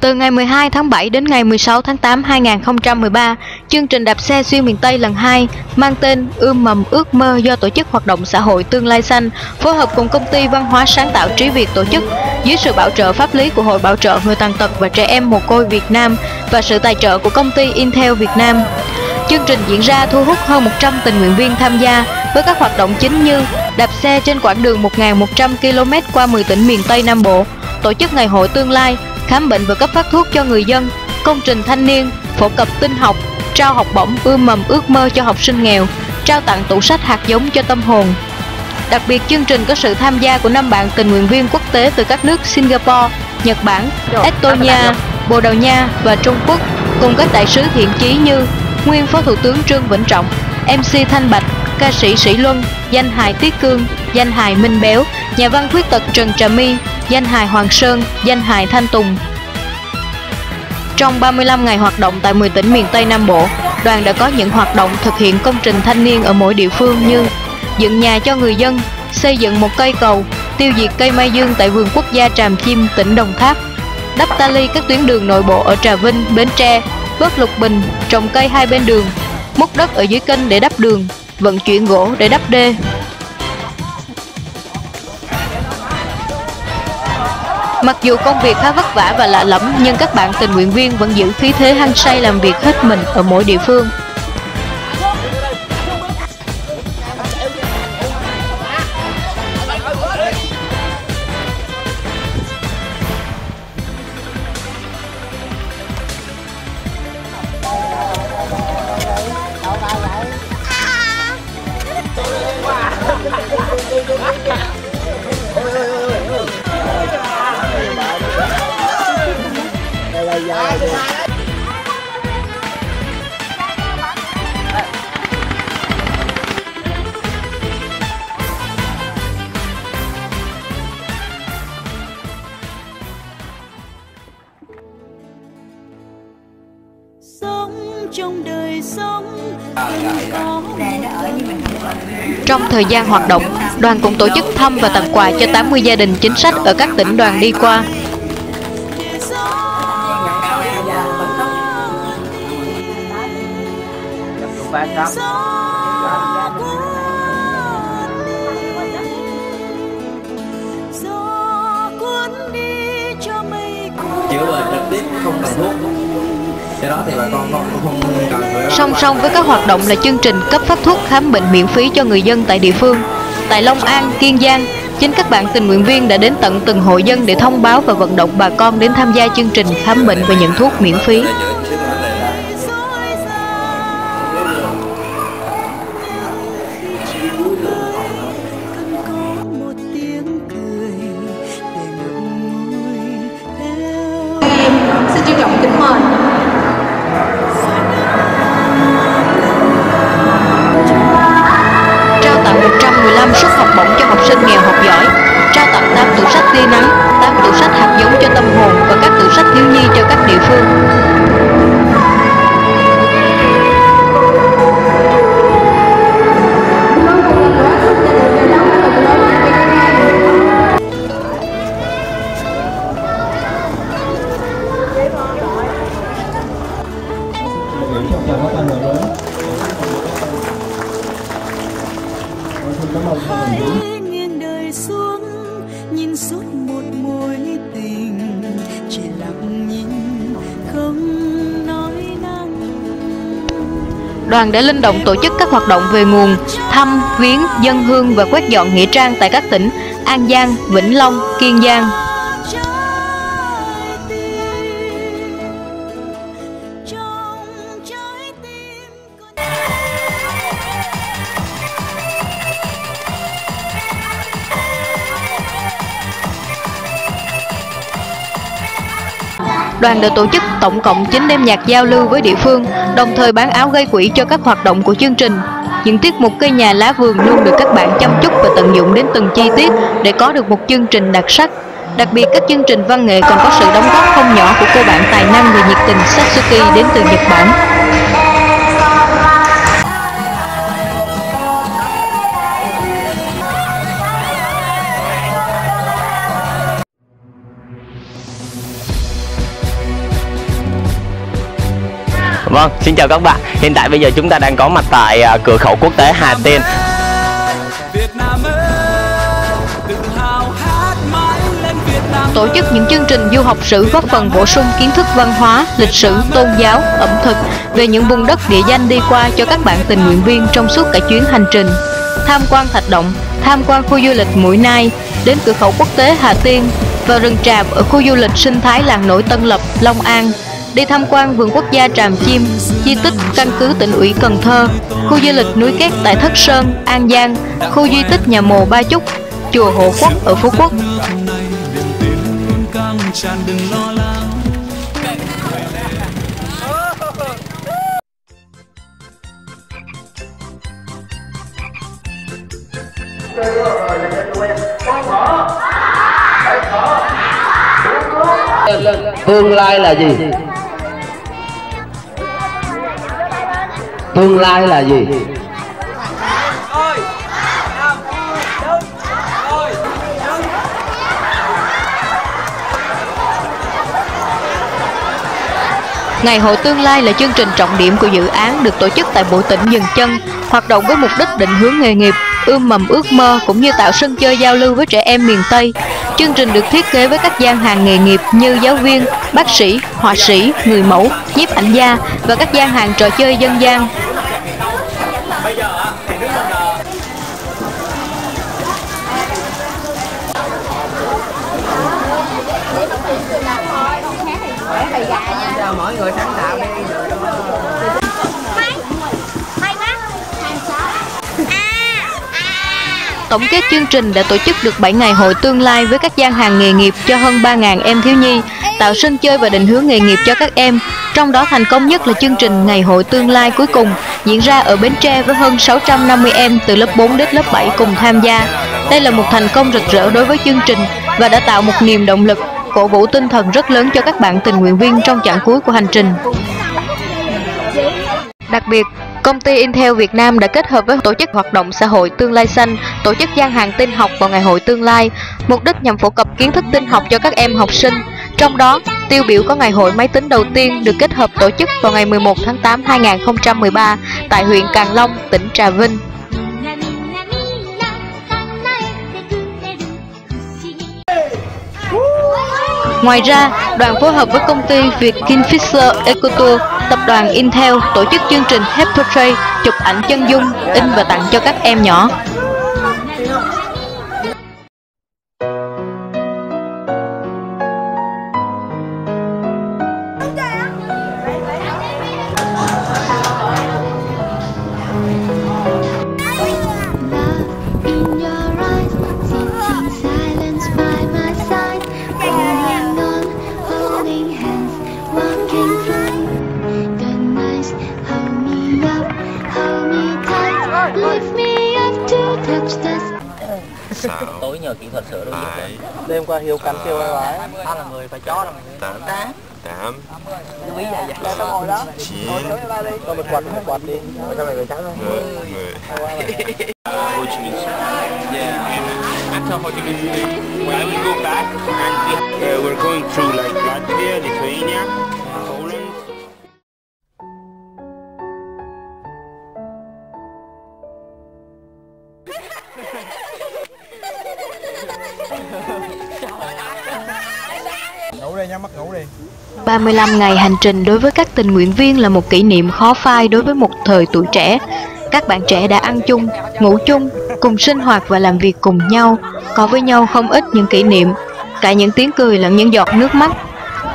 Từ ngày 12 tháng 7 đến ngày 16 tháng 8 2013, chương trình đạp xe xuyên miền Tây lần 2 mang tên Ươm mầm ước mơ do Tổ chức Hoạt động Xã hội Tương lai xanh phối hợp cùng Công ty Văn hóa Sáng tạo Trí Việt tổ chức dưới sự bảo trợ pháp lý của Hội Bảo trợ Người tàn tật và Trẻ em mồ côi Việt Nam và sự tài trợ của công ty Intel Việt Nam. Chương trình diễn ra thu hút hơn 100 tình nguyện viên tham gia với các hoạt động chính như đạp xe trên quãng đường 1.100 km qua 10 tỉnh miền Tây Nam Bộ, tổ chức ngày hội tương lai, khám bệnh và cấp phát thuốc cho người dân, công trình thanh niên, phổ cập tin học, trao học bổng ươm mầm ước mơ cho học sinh nghèo, trao tặng tủ sách hạt giống cho tâm hồn. Đặc biệt, chương trình có sự tham gia của 5 bạn tình nguyện viên quốc tế từ các nước Singapore, Nhật Bản, Estonia, Bồ Đào Nha và Trung Quốc, cùng các đại sứ thiện chí như nguyên Phó Thủ tướng Trương Vĩnh Trọng, MC Thanh Bạch, ca sĩ Sĩ Luân, danh hài Tiết Cương, danh hài Minh Béo, nhà văn khuyết tật Trần Trà My, danh hài Hoàng Sơn, danh hài Thanh Tùng. Trong 35 ngày hoạt động tại 10 tỉnh miền Tây Nam Bộ, đoàn đã có những hoạt động thực hiện công trình thanh niên ở mỗi địa phương như dựng nhà cho người dân, xây dựng một cây cầu, tiêu diệt cây mai dương tại vườn quốc gia Tràm Chim, tỉnh Đồng Tháp, đắp ta luy các tuyến đường nội bộ ở Trà Vinh, Bến Tre, vớt lục bình, trồng cây hai bên đường, múc đất ở dưới kênh để đắp đường, vận chuyển gỗ để đắp đê. Mặc dù công việc khá vất vả và lạ lẫm, nhưng các bạn tình nguyện viên vẫn giữ khí thế hăng say làm việc hết mình ở mỗi địa phương. Trong thời gian hoạt động, đoàn cũng tổ chức thăm và tặng quà cho 80 gia đình chính sách ở các tỉnh đoàn đi qua. Chữa bệnh trực tiếp không cần thuốc. Đó thì bà con không cần. Song song với các hoạt động là chương trình cấp phát thuốc khám bệnh miễn phí cho người dân tại địa phương. Tại Long An, Kiên Giang, chính các bạn tình nguyện viên đã đến tận từng hộ dân để thông báo và vận động bà con đến tham gia chương trình khám bệnh và nhận thuốc miễn phí. Xin trân trọng kính mời trao tặng 115 suất học bổng cho học sinh nghèo học giỏi, trao tặng 8 tủ sách tia nắng, 8 tủ sách hạt giống cho tâm hồn và các tủ sách thiếu nhi cho các địa phương. Nghiêng đời xuống nhìn suốt một mối tình, chỉ lặng nhìn không nói năng. Đoàn đã linh động tổ chức các hoạt động về nguồn, thăm, viếng, dâng hương và quét dọn nghĩa trang tại các tỉnh An Giang, Vĩnh Long, Kiên Giang. Đoàn đã tổ chức tổng cộng 9 đêm nhạc giao lưu với địa phương, đồng thời bán áo gây quỹ cho các hoạt động của chương trình. Những tiết mục cây nhà lá vườn luôn được các bạn chăm chút và tận dụng đến từng chi tiết để có được một chương trình đặc sắc. Đặc biệt, các chương trình văn nghệ còn có sự đóng góp không nhỏ của cô bạn tài năng và nhiệt tình Satsuki đến từ Nhật Bản. Vâng, xin chào các bạn. Hiện tại bây giờ chúng ta đang có mặt tại cửa khẩu quốc tế Hà Tiên. Tổ chức những chương trình du học sử góp phần bổ sung kiến thức văn hóa, lịch sử, tôn giáo, ẩm thực về những vùng đất địa danh đi qua cho các bạn tình nguyện viên trong suốt cả chuyến hành trình. Tham quan Thạch Động, tham quan khu du lịch Mũi Nai, đến cửa khẩu quốc tế Hà Tiên, vào rừng tràm ở khu du lịch sinh thái làng nổi Tân Lập, Long An, đi tham quan vườn quốc gia Tràm Chim, di tích căn cứ tỉnh ủy Cần Thơ, khu du lịch núi Két tại Thất Sơn, An Giang, khu di tích nhà mồ Ba Chúc, chùa Hộ Quốc ở Phú Quốc. Tương lai là gì? Tương lai là gì? Ngày hội tương lai là chương trình trọng điểm của dự án được tổ chức tại Bộ Tỉnh Dừng Chân, hoạt động với mục đích định hướng nghề nghiệp, ươm mầm ước mơ cũng như tạo sân chơi giao lưu với trẻ em miền Tây. Chương trình được thiết kế với các gian hàng nghề nghiệp như giáo viên, bác sĩ, họa sĩ, người mẫu, nhiếp ảnh gia và các gian hàng trò chơi dân gian. Mỗi người sáng tạo đi. Tổng kết chương trình đã tổ chức được 7 ngày hội tương lai với các gian hàng nghề nghiệp cho hơn 3.000 em thiếu nhi, tạo sân chơi và định hướng nghề nghiệp cho các em. Trong đó thành công nhất là chương trình Ngày hội tương lai cuối cùng diễn ra ở Bến Tre với hơn 650 em từ lớp 4 đến lớp 7 cùng tham gia. Đây là một thành công rực rỡ đối với chương trình và đã tạo một niềm động lực, cổ vũ tinh thần rất lớn cho các bạn tình nguyện viên trong chặng cuối của hành trình. Đặc biệt, công ty Intel Việt Nam đã kết hợp với tổ chức hoạt động xã hội Tương lai xanh tổ chức gian hàng tin học vào Ngày hội tương lai, mục đích nhằm phổ cập kiến thức tin học cho các em học sinh. Trong đó, tiêu biểu có ngày hội máy tính đầu tiên được kết hợp tổ chức vào ngày 11 tháng 8 2013 tại huyện Càng Long, tỉnh Trà Vinh. Ngoài ra, đoàn phối hợp với công ty Việt Kingfisher Ecotour, tập đoàn Intel tổ chức chương trình Happy Portrait, chụp ảnh chân dung, in và tặng cho các em nhỏ. Tối nhờ kỹ thuật sửa đôi đêm qua Hiếu cắn kêu ai là người phải chó là người 8 Lưu ý vậy vậy tao ngồi đó 9 Tao mình quạt đi Sao mày người trắng không? 10 Ho Chi Minh City. Yeah, after Ho Chi Minh City, when we go back and we're going through like Latvia, Lithuania, Poland. Ngủ đi, nhắm mắt ngủ đi. 35 ngày hành trình đối với các tình nguyện viên là một kỷ niệm khó phai đối với một thời tuổi trẻ. Các bạn trẻ đã ăn chung, ngủ chung, cùng sinh hoạt và làm việc cùng nhau, có với nhau không ít những kỷ niệm, cả những tiếng cười lẫn những giọt nước mắt.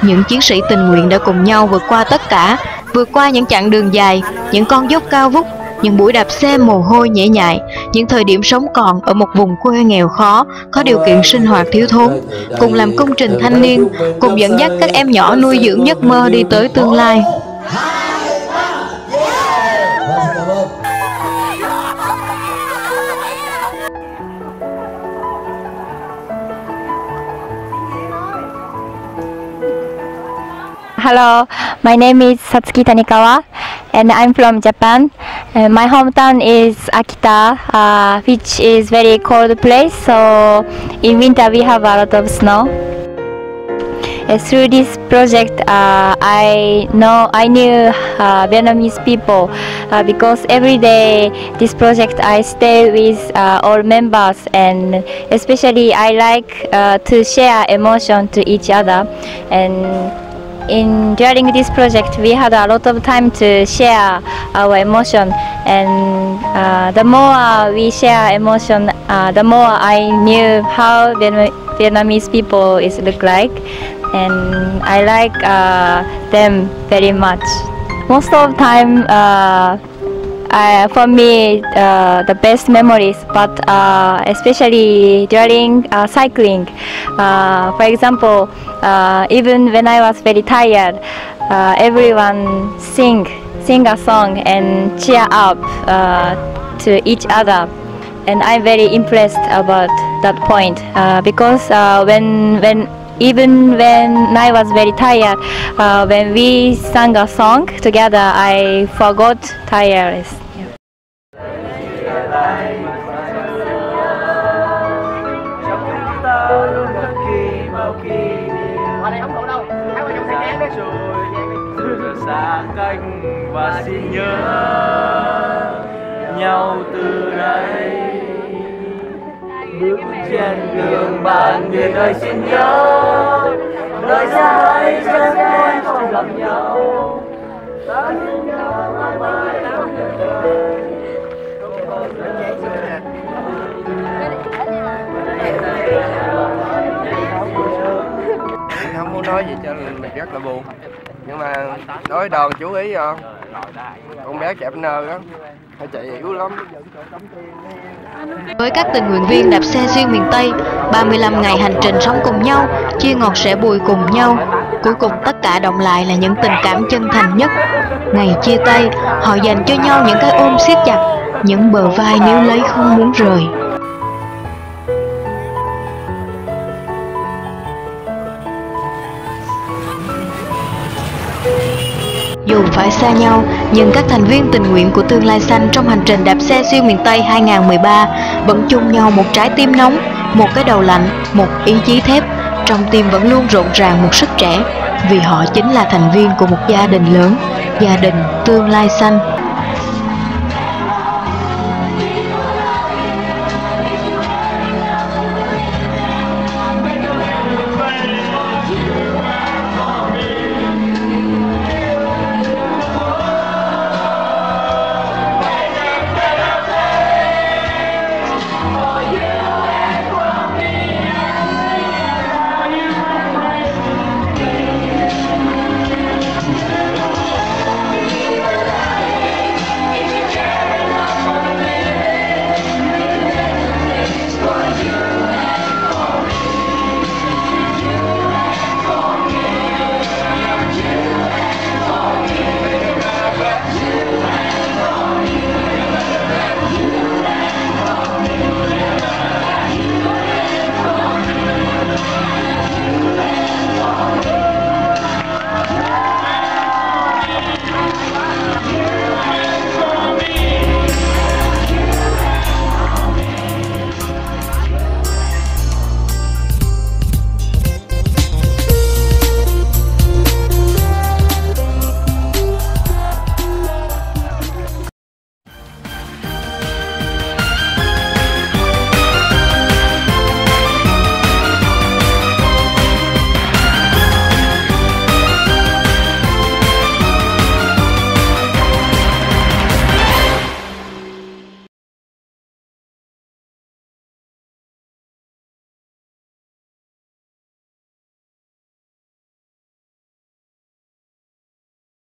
Những chiến sĩ tình nguyện đã cùng nhau vượt qua tất cả, vượt qua những chặng đường dài, những con dốc cao vút, những buổi đạp xe mồ hôi nhễ nhại, những thời điểm sống còn ở một vùng quê nghèo khó, có điều kiện sinh hoạt thiếu thốn, cùng làm công trình thanh niên, cùng dẫn dắt các em nhỏ nuôi dưỡng giấc mơ đi tới tương lai. Hello, my name is Satsuki Tanikawa and I'm from Japan. My hometown is Akita, which is very cold place, so in winter we have a lot of snow. through this project, I knew Vietnamese people because every day this project I stay with all members, and especially I like to share emotion to each other. And during this project, we had a lot of time to share our emotion, and the more we share emotion, the more I knew how Vietnamese people look like, and I like them very much. Most of the time, for me, the best memories, but especially during cycling. For example, even when I was very tired, everyone sing a song and cheer up to each other, and I'm very impressed about that point because even when I was very tired, when we sang a song together, I forgot tiredness. Xa cách và xin nhớ nhau từ đây, bước trên đường bạn người ơi xin nhớ, nơi xa ấy chân em không gặp nhau, ta xin nhớ mãi mãi không đời. Không muốn nói gì cho mình rất là buồn, nhưng mà nói đoàn chú ý rồi, con bé kẹp nơ đó, phải chạy yếu lắm. Với các tình nguyện viên đạp xe xuyên miền Tây, 35 ngày hành trình sống cùng nhau, chia ngọt sẻ bùi cùng nhau, cuối cùng tất cả động lại là những tình cảm chân thành nhất. Ngày chia tay, họ dành cho nhau những cái ôm siết chặt, những bờ vai níu lấy không muốn rời. Dù phải xa nhau, nhưng các thành viên tình nguyện của Tương Lai Xanh trong hành trình đạp xe xuyên miền Tây 2013 vẫn chung nhau một trái tim nóng, một cái đầu lạnh, một ý chí thép. Trong tim vẫn luôn rộn ràng một sức trẻ, vì họ chính là thành viên của một gia đình lớn, gia đình Tương Lai Xanh.